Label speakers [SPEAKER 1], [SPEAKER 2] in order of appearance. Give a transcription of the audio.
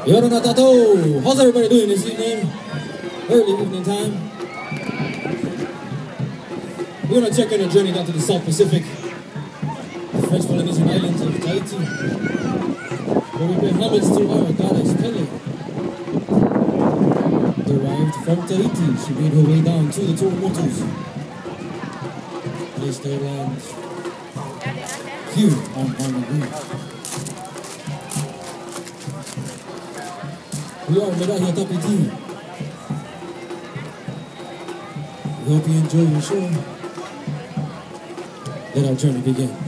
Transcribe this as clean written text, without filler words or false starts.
[SPEAKER 1] Yoronatato! How's everybody doing this evening? Early evening time. We're gonna check on a journey down to the South Pacific, the French Polynesian islands of Tahiti, where we pay homage to our goddess Pele. Derived from Tahiti, she made her way down to the Tuamotus, placed their lands here on Honolulu. We are Merahia Tapiti. We hope you enjoy your show. Let our journey begin.